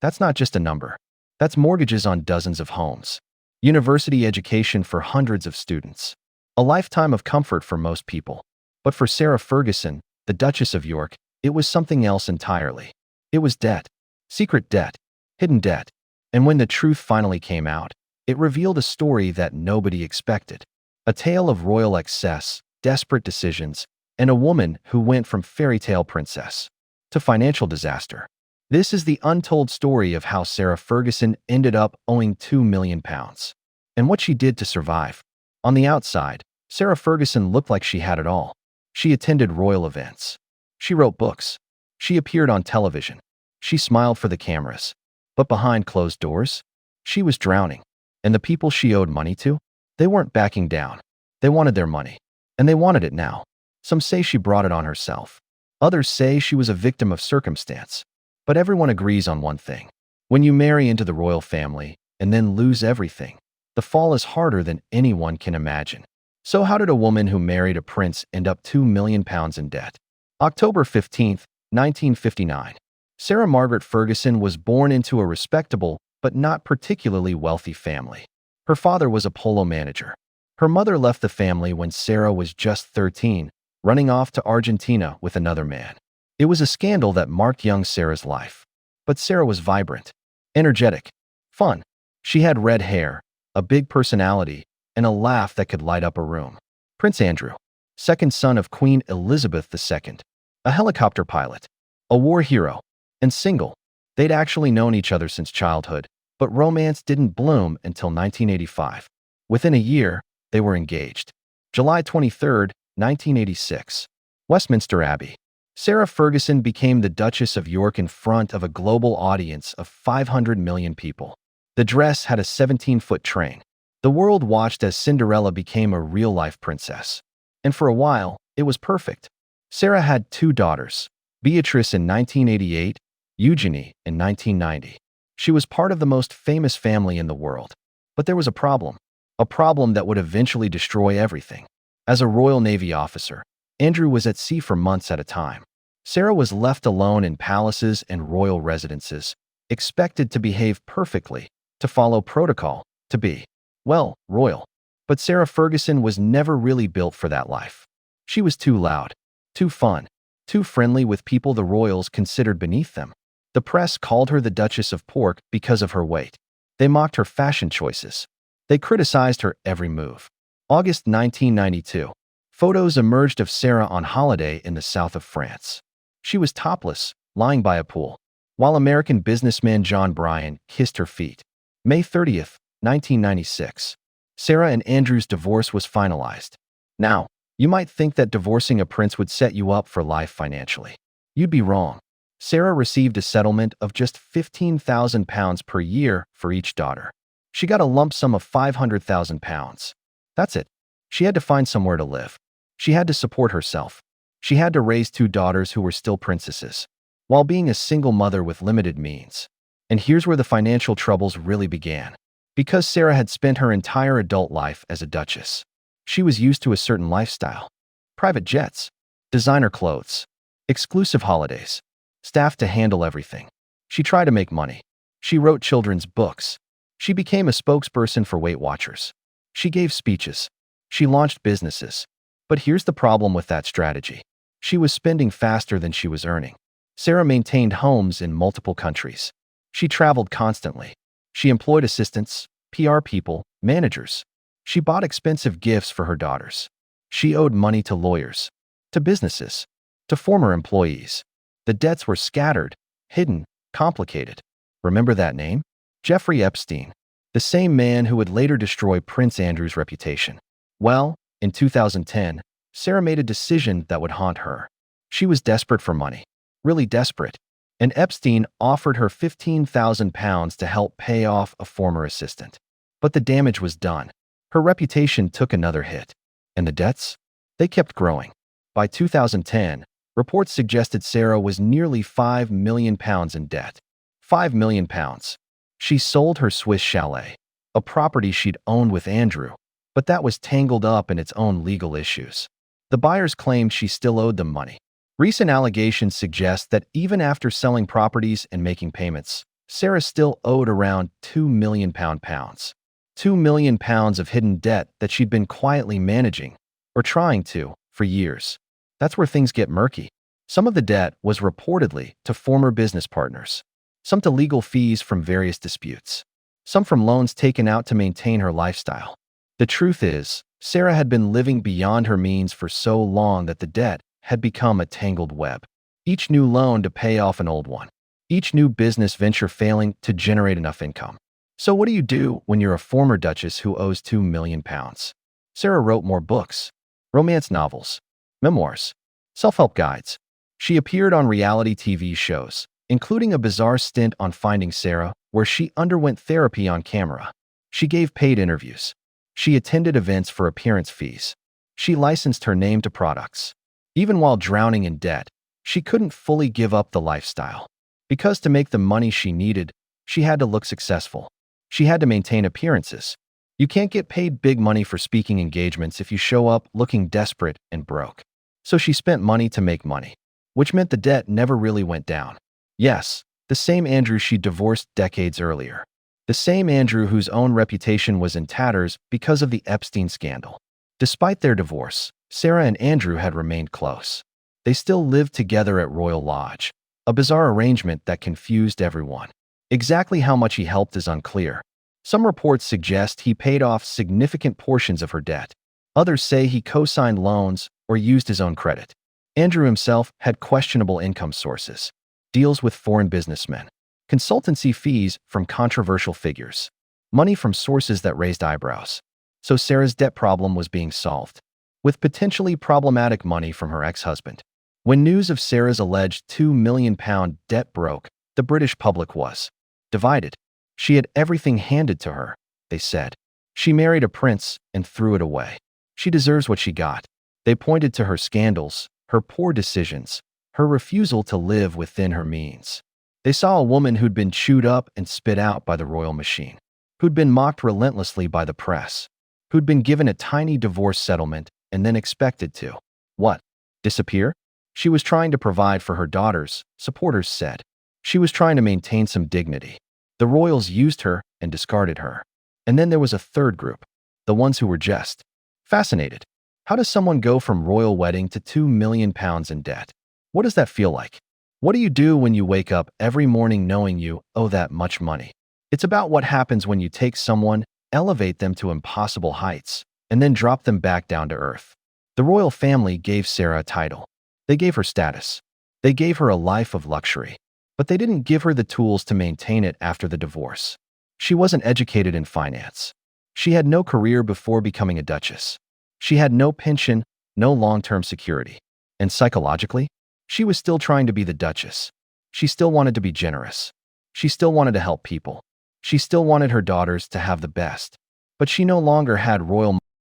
That's not just a number. That's mortgages on dozens of homes, university education for hundreds of students, a lifetime of comfort for most people. But for Sarah Ferguson, the Duchess of York, it was something else entirely. It was debt. Secret debt. Hidden debt. And when the truth finally came out, it revealed a story that nobody expected. A tale of royal excess, desperate decisions, and a woman who went from fairy tale princess to financial disaster. This is the untold story of how Sarah Ferguson ended up owing £2 million. And what she did to survive. On the outside, Sarah Ferguson looked like she had it all. She attended royal events. She wrote books. She appeared on television. She smiled for the cameras. But behind closed doors, she was drowning. And the people she owed money to, they weren't backing down. They wanted their money. And they wanted it now. Some say she brought it on herself. Others say she was a victim of circumstance. But everyone agrees on one thing. When you marry into the royal family and then lose everything, the fall is harder than anyone can imagine. So how did a woman who married a prince end up £2 million in debt? October 15, 1959. Sarah Margaret Ferguson was born into a respectable but not particularly wealthy family. Her father was a polo manager. Her mother left the family when Sarah was just 13, running off to Argentina with another man. It was a scandal that marked young Sarah's life. But Sarah was vibrant, energetic, fun. She had red hair, a big personality, and a laugh that could light up a room. Prince Andrew, second son of Queen Elizabeth II, a helicopter pilot, a war hero, and single. They'd actually known each other since childhood, but romance didn't bloom until 1985. Within a year, they were engaged. July 23, 1986. Westminster Abbey. Sarah Ferguson became the Duchess of York in front of a global audience of 500 million people. The dress had a 17-foot train. The world watched as Cinderella became a real-life princess. And for a while, it was perfect. Sarah had two daughters, Beatrice in 1988, Eugenie in 1990. She was part of the most famous family in the world. But there was a problem that would eventually destroy everything. As a Royal Navy officer, Andrew was at sea for months at a time. Sarah was left alone in palaces and royal residences, expected to behave perfectly, to follow protocol, to be, well, royal. But Sarah Ferguson was never really built for that life. She was too loud, too fun, too friendly with people the royals considered beneath them. The press called her the Duchess of Pork because of her weight. They mocked her fashion choices. They criticized her every move. August 1992. Photos emerged of Sarah on holiday in the south of France. She was topless, lying by a pool, while American businessman John Bryan kissed her feet. May 30, 1996. Sarah and Andrew's divorce was finalized. Now, you might think that divorcing a prince would set you up for life financially. You'd be wrong. Sarah received a settlement of just £15,000 per year for each daughter. She got a lump sum of £500,000. That's it. She had to find somewhere to live. She had to support herself. She had to raise two daughters who were still princesses, while being a single mother with limited means. And here's where the financial troubles really began. Because Sarah had spent her entire adult life as a duchess, she was used to a certain lifestyle. Private jets, designer clothes, exclusive holidays, staff to handle everything. She tried to make money. She wrote children's books. She became a spokesperson for Weight Watchers. She gave speeches. She launched businesses. But here's the problem with that strategy. She was spending faster than she was earning. Sarah maintained homes in multiple countries. She traveled constantly. She employed assistants, PR people, managers. She bought expensive gifts for her daughters. She owed money to lawyers, to businesses, to former employees. The debts were scattered, hidden, complicated. Remember that name? Jeffrey Epstein, the same man who would later destroy Prince Andrew's reputation. Well, in 2010, Sarah made a decision that would haunt her. She was desperate for money, really desperate, and Epstein offered her £15,000 to help pay off a former assistant. But the damage was done. Her reputation took another hit. And the debts? They kept growing. By 2010, reports suggested Sarah was nearly £5 million in debt. £5 million. She sold her Swiss chalet, a property she'd owned with Andrew, but that was tangled up in its own legal issues. The buyers claimed she still owed them money. Recent allegations suggest that even after selling properties and making payments, Sarah still owed around £2 million. £2 million of hidden debt that she'd been quietly managing, or trying to, for years. That's where things get murky. Some of the debt was reportedly to former business partners, some to legal fees from various disputes, some from loans taken out to maintain her lifestyle. The truth is, Sarah had been living beyond her means for so long that the debt had become a tangled web. Each new loan to pay off an old one. Each new business venture failing to generate enough income. So what do you do when you're a former duchess who owes £2 million? Sarah wrote more books, romance novels, memoirs, self-help guides. She appeared on reality TV shows, including a bizarre stint on Finding Sarah, where she underwent therapy on camera. She gave paid interviews. She attended events for appearance fees. She licensed her name to products. Even while drowning in debt, she couldn't fully give up the lifestyle. Because to make the money she needed, she had to look successful. She had to maintain appearances. You can't get paid big money for speaking engagements if you show up looking desperate and broke. So she spent money to make money, which meant the debt never really went down. Yes, the same Andrew she divorced decades earlier. The same Andrew whose own reputation was in tatters because of the Epstein scandal. Despite their divorce, Sarah and Andrew had remained close. They still lived together at Royal Lodge, a bizarre arrangement that confused everyone. Exactly how much he helped is unclear. Some reports suggest he paid off significant portions of her debt. Others say he co-signed loans or used his own credit. Andrew himself had questionable income sources, deals with foreign businessmen, consultancy fees from controversial figures, money from sources that raised eyebrows. So Sarah's debt problem was being solved, with potentially problematic money from her ex-husband. When news of Sarah's alleged £2 million debt broke, the British public was divided. She had everything handed to her, they said. She married a prince and threw it away. She deserves what she got. They pointed to her scandals, her poor decisions, her refusal to live within her means. They saw a woman who'd been chewed up and spit out by the royal machine, who'd been mocked relentlessly by the press, who'd been given a tiny divorce settlement and then expected to, what, disappear? She was trying to provide for her daughters, supporters said. She was trying to maintain some dignity. The royals used her and discarded her. And then there was a third group, the ones who were just fascinated. How does someone go from royal wedding to £2 million in debt? What does that feel like? What do you do when you wake up every morning knowing you owe that much money? It's about what happens when you take someone, elevate them to impossible heights, and then drop them back down to earth. The royal family gave Sarah a title. They gave her status. They gave her a life of luxury. But they didn't give her the tools to maintain it after the divorce. She wasn't educated in finance. She had no career before becoming a duchess. She had no pension, no long-term security. And psychologically, she was still trying to be the duchess. She still wanted to be generous. She still wanted to help people. She still wanted her daughters to have the best. But she no longer had royal